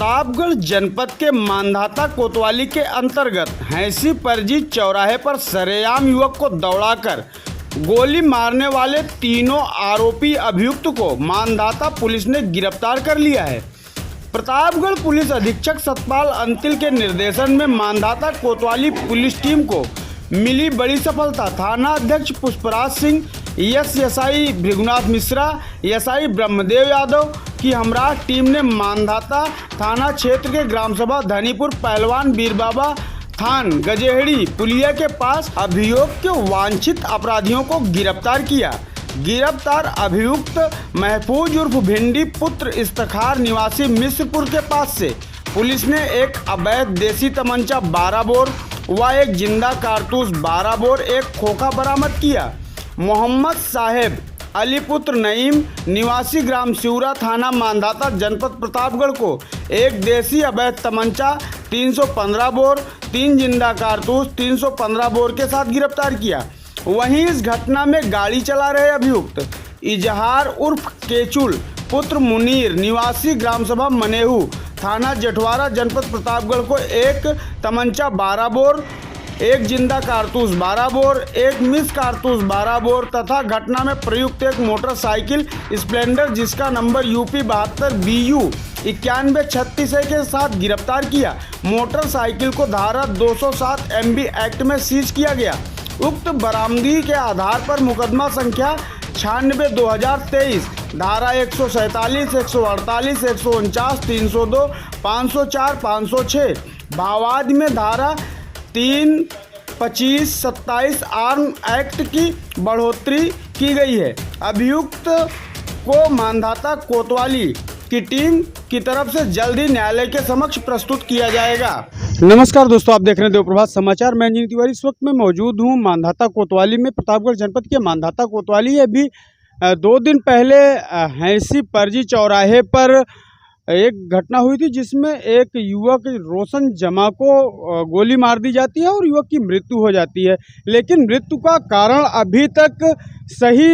प्रतापगढ़ जनपद के मांधाता कोतवाली के अंतर्गत हैंसी परजी चौराहे पर सरेआम युवक को दौड़ाकर गोली मारने वाले तीनों आरोपी अभियुक्त को मांधाता पुलिस ने गिरफ्तार कर लिया है। प्रतापगढ़ पुलिस अधीक्षक सतपाल अंतिल के निर्देशन में मांधाता कोतवाली पुलिस टीम को मिली बड़ी सफलता। थाना अध्यक्ष पुष्पराज सिंह, एसआई भृगुनाथ मिश्रा, एसआई ब्रह्मदेव यादव की हमराह टीम ने मांधाता थाना क्षेत्र के ग्राम सभा धनीपुर पहलवान बीरबाबा थान गजेहड़ी पुलिया के पास अभियोग के वांछित अपराधियों को गिरफ्तार किया। गिरफ्तार अभियुक्त महफूज उर्फ भिंडी पुत्र इफ्तिखार निवासी मिश्रपुर के पास से पुलिस ने एक अवैध देसी तमंचा 12 बोर व एक जिंदा कारतूस 12 बोर एक खोखा बरामद किया। मोहम्मद साहेब अली पुत्र नईम निवासी ग्राम सिउरा थाना मांधाता जनपद प्रतापगढ़ को एक देसी अवैध तमंचा 315 बोर 3 जिंदा कारतूस 315 बोर के साथ गिरफ्तार किया। वहीं इस घटना में गाड़ी चला रहे अभियुक्त इजहार उर्फ केचुल पुत्र मुनीर निवासी ग्राम सभा मनेहू थाना जटवारा जनपद प्रतापगढ़ को एक तमंचा 12 बोर एक जिंदा कारतूस 12 बोर एक मिस कारतूस 12 बोर तथा घटना में प्रयुक्त एक मोटरसाइकिल स्प्लेंडर जिसका नंबर यूपी 72 BU 9136 के साथ गिरफ्तार किया। मोटरसाइकिल को धारा 207 MB एक्ट में सीज किया गया। उक्त बरामदगी के आधार पर मुकदमा संख्या 96/2023 धारा 147, 148, 149, 302, 504, 506 भावाद में धारा 3, 25, 27 आर्म एक्ट की बढ़ोतरी की गई है। अभियुक्त को मांधाता कोतवाली की टीम की तरफ से जल्द ही न्यायालय के समक्ष प्रस्तुत किया जाएगा। नमस्कार दोस्तों, आप देख रहे हैं देवप्रभात समाचार। मैं इंजीनियर तिवारी इस वक्त मैं मौजूद हूं मांधाता कोतवाली में। प्रतापगढ़ जनपद के मांधाता कोतवाली अभी 2 दिन पहले हैंसी परजी चौराहे पर एक घटना हुई थी जिसमें एक युवक रोशन जमा को गोली मार दी जाती है और युवक की मृत्यु हो जाती है। लेकिन मृत्यु का कारण अभी तक सही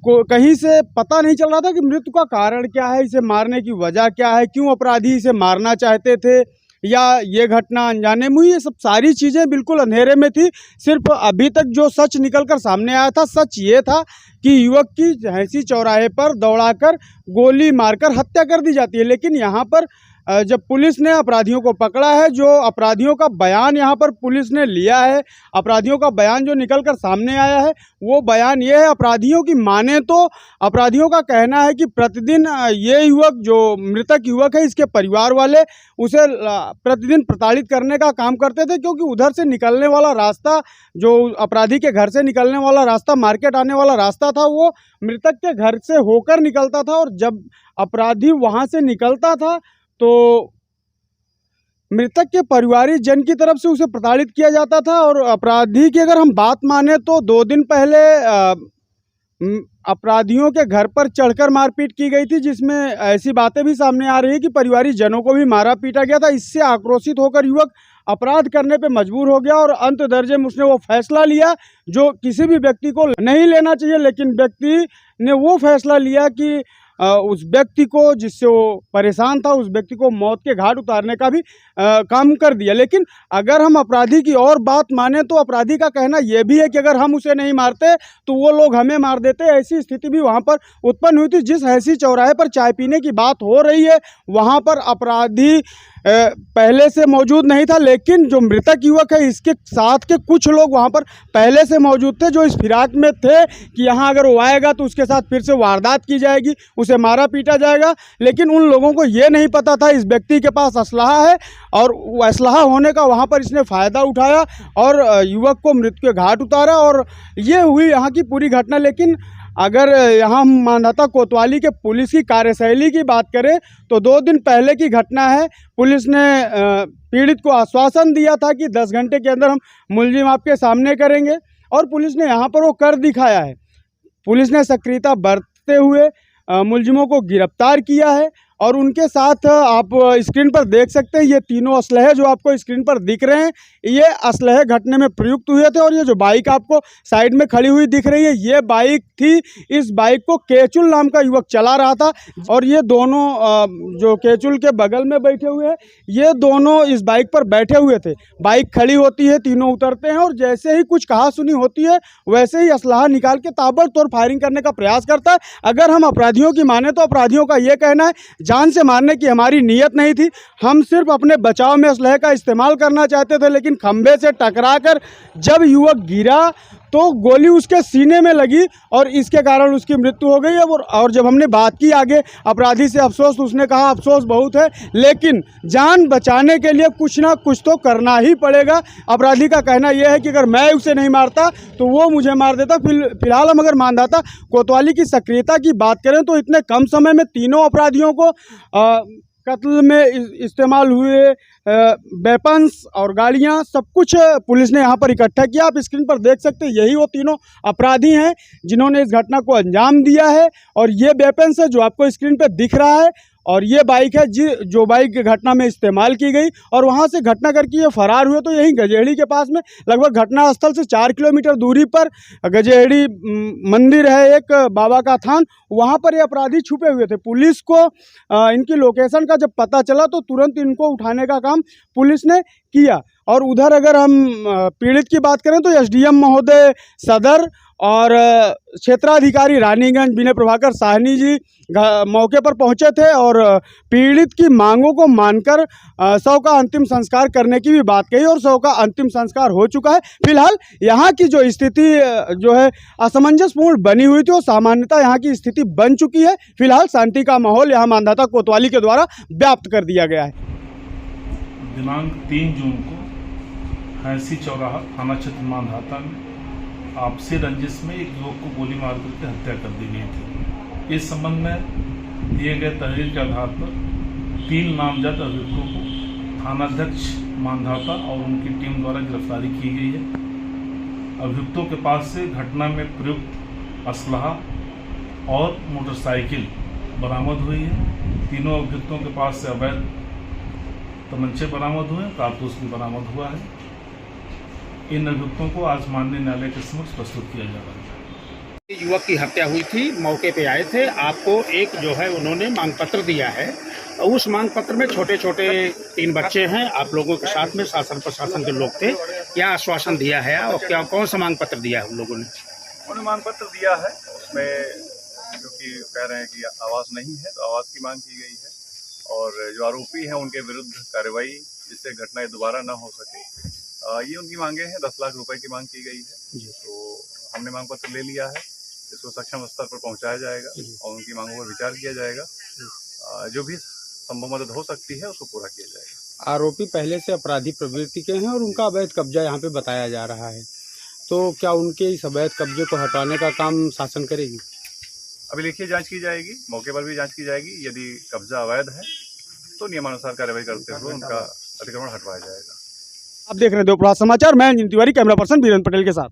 कहीं से पता नहीं चल रहा था कि मृत्यु का कारण क्या है, इसे मारने की वजह क्या है, क्यों अपराधी इसे मारना चाहते थे या ये घटना अनजाने में हुई। ये सब सारी चीज़ें बिल्कुल अंधेरे में थी। सिर्फ अभी तक जो सच निकलकर सामने आया था, सच ये था कि युवक की हैंसी चौराहे पर दौड़ाकर गोली मारकर हत्या कर दी जाती है। लेकिन यहाँ पर जब पुलिस ने अपराधियों को पकड़ा है, जो अपराधियों का बयान यहाँ पर पुलिस ने लिया है, अपराधियों का बयान जो निकलकर सामने आया है वो बयान ये है, अपराधियों की माने तो अपराधियों का कहना है कि प्रतिदिन ये युवक जो मृतक युवक है, इसके परिवार वाले उसे प्रतिदिन प्रताड़ित करने का काम करते थे, क्योंकि उधर से निकलने वाला रास्ता, जो अपराधी के घर से निकलने वाला रास्ता, मार्केट आने वाला रास्ता था, वो मृतक के घर से होकर निकलता था। और जब अपराधी वहाँ से निकलता था तो मृतक के परिवारिक जन की तरफ से उसे प्रताड़ित किया जाता था। और अपराधी की अगर हम बात माने तो 2 दिन पहले अपराधियों के घर पर चढ़कर मारपीट की गई थी, जिसमें ऐसी बातें भी सामने आ रही है कि परिवारिक जनों को भी मारा पीटा गया था। इससे आक्रोशित होकर युवक अपराध करने पे मजबूर हो गया और अंत दर्जे में उसने वो फैसला लिया जो किसी भी व्यक्ति को नहीं लेना चाहिए, लेकिन व्यक्ति ने वो फैसला लिया कि उस व्यक्ति को, जिससे वो परेशान था, उस व्यक्ति को मौत के घाट उतारने का भी काम कर दिया। लेकिन अगर हम अपराधी की और बात माने तो अपराधी का कहना यह भी है कि अगर हम उसे नहीं मारते तो वो लोग हमें मार देते। ऐसी स्थिति भी वहाँ पर उत्पन्न हुई थी। जिस हैंसी चौराहे पर चाय पीने की बात हो रही है वहाँ पर अपराधी पहले से मौजूद नहीं था, लेकिन जो मृतक युवक है इसके साथ के कुछ लोग वहाँ पर पहले से मौजूद थे, जो इस फिराक में थे कि यहाँ अगर वो आएगा तो उसके साथ फिर से वारदात की जाएगी, उसे मारा पीटा जाएगा। लेकिन उन लोगों को ये नहीं पता था इस व्यक्ति के पास असलहा है, और असलहा होने का वहाँ पर इसने फ़ायदा उठाया और युवक को मृत्यु के घाट उतारा। और ये हुई यहाँ की पूरी घटना। लेकिन अगर यहाँ मांधाता कोतवाली के पुलिस की कार्यशैली की बात करें तो 2 दिन पहले की घटना है। पुलिस ने पीड़ित को आश्वासन दिया था कि 10 घंटे के अंदर हम मुलजिम आपके सामने करेंगे, और पुलिस ने यहाँ पर वो कर दिखाया है। पुलिस ने सक्रियता बरतते हुए मुलजिमों को गिरफ्तार किया है और उनके साथ आप स्क्रीन पर देख सकते हैं ये तीनों असलहे जो आपको स्क्रीन पर दिख रहे हैं, ये असलहे घटने में प्रयुक्त हुए थे। और ये जो बाइक आपको साइड में खड़ी हुई दिख रही है, ये बाइक थी। इस बाइक को केचुल नाम का युवक चला रहा था और ये दोनों जो केचुल के बगल में बैठे हुए हैं, ये दोनों इस बाइक पर बैठे हुए थे। बाइक खड़ी होती है, तीनों उतरते हैं और जैसे ही कुछ कहा सुनी होती है वैसे ही असलाहा निकाल के ताबड़तोड़ फायरिंग करने का प्रयास करता है। अगर हम अपराधियों की माने तो अपराधियों का ये कहना है जान से मारने की हमारी नीयत नहीं थी, हम सिर्फ अपने बचाव में असलहे का इस्तेमाल करना चाहते थे। लेकिन खंभे से टकराकर जब युवक गिरा तो गोली उसके सीने में लगी और इसके कारण उसकी मृत्यु हो गई। और जब हमने बात की आगे अपराधी से अफसोस, तो उसने कहा अफसोस बहुत है, लेकिन जान बचाने के लिए कुछ ना कुछ तो करना ही पड़ेगा। अपराधी का कहना यह है कि अगर मैं उसे नहीं मारता तो वो मुझे मार देता। फिलहाल हम अगर मानधाता कोतवाली की सक्रियता की बात करें तो इतने कम समय में तीनों अपराधियों को कत्ल में इस्तेमाल हुए वेपन्स और गाड़ियां सब कुछ पुलिस ने यहां पर इकट्ठा किया। आप स्क्रीन पर देख सकते हैं यही वो तीनों अपराधी हैं जिन्होंने इस घटना को अंजाम दिया है। और ये वेपन्स है जो आपको स्क्रीन पर दिख रहा है और ये बाइक है जो बाइक घटना में इस्तेमाल की गई। और वहाँ से घटना करके ये फरार हुए तो यहीं गजेहड़ी के पास में लगभग घटना स्थल से 4 किलोमीटर दूरी पर गजेहड़ी मंदिर है एक बाबा का थान, वहाँ पर ये अपराधी छुपे हुए थे। पुलिस को इनकी लोकेशन का जब पता चला तो तुरंत इनको उठाने का काम पुलिस ने किया। और उधर अगर हम पीड़ित की बात करें तो एसडीएम महोदय सदर और क्षेत्राधिकारी रानीगंज विनय प्रभाकर साहनी जी मौके पर पहुंचे थे और पीड़ित की मांगों को मानकर शव का अंतिम संस्कार करने की भी बात कही और शव का अंतिम संस्कार हो चुका है। फिलहाल यहाँ की जो स्थिति जो है असमंजसपूर्ण बनी हुई थी वो सामान्यतः यहाँ की स्थिति बन चुकी है। फिलहाल शांति का माहौल यहाँ मानधाता कोतवाली के द्वारा व्याप्त कर दिया गया है। दिनांक 3 जून को हैंसी चौराहा थाना क्षेत्र मानधाता में आपसी रंजिश में एक युवक को गोली मार करके हत्या कर दी गई थी। इस संबंध में दिए गए तहरीर के आधार पर 3 नामजद अभियुक्तों को थानाध्यक्ष मानधाता और उनकी टीम द्वारा गिरफ्तारी की गई है। अभियुक्तों के पास से घटना में प्रयुक्त असलहा और मोटरसाइकिल बरामद हुई है। तीनों अभियुक्तों के पास से अवैध तमंचे बरामद हुए, कारतूस भी बरामद हुआ है। इन अभियुक्तों को आज माननीय न्यायालय के समक्ष प्रस्तुत किया जा रहा है। युवक की हत्या हुई थी, मौके पे आए थे। आपको एक जो है उन्होंने मांग पत्र दिया है। उस मांग पत्र में छोटे छोटे 3 बच्चे हैं, आप लोगों के साथ में शासन प्रशासन के लोग थे। क्या आश्वासन दिया है और क्या कौन सा मांग पत्र दिया है उन लोगों ने? उन्होंने मांग पत्र दिया है, उसमें जो कि कह रहे हैं कि आवास नहीं है तो आवास की मांग की गई है और जो आरोपी हैं उनके विरुद्ध कार्रवाई जिससे घटनाएं दोबारा न हो सके, ये उनकी मांगे हैं। 10 लाख रुपए की मांग की गई है। तो हमने मांग पत्र ले लिया है, इसको सक्षम स्तर पर पहुंचाया जाएगा और उनकी मांगों पर विचार किया जाएगा। जो भी संभव मदद हो सकती है उसको पूरा किया जाएगा। आरोपी पहले से अपराधी प्रवृत्ति के हैं और उनका अवैध कब्जा यहाँ पे बताया जा रहा है, तो क्या उनके इस अवैध कब्जे को हटाने का काम शासन करेगी? अभी लिखिए जांच की जाएगी, मौके पर भी जांच की जाएगी। यदि कब्जा अवैध है तो नियमानुसार कार्रवाई करते हुए उनका अतिक्रमण हटवाया जाएगा। आप देख रहे हैं देवप्रभात समाचार, मैं अंजन तिवारी, कैमरा पर्सन बीरेंद्र पटेल के साथ।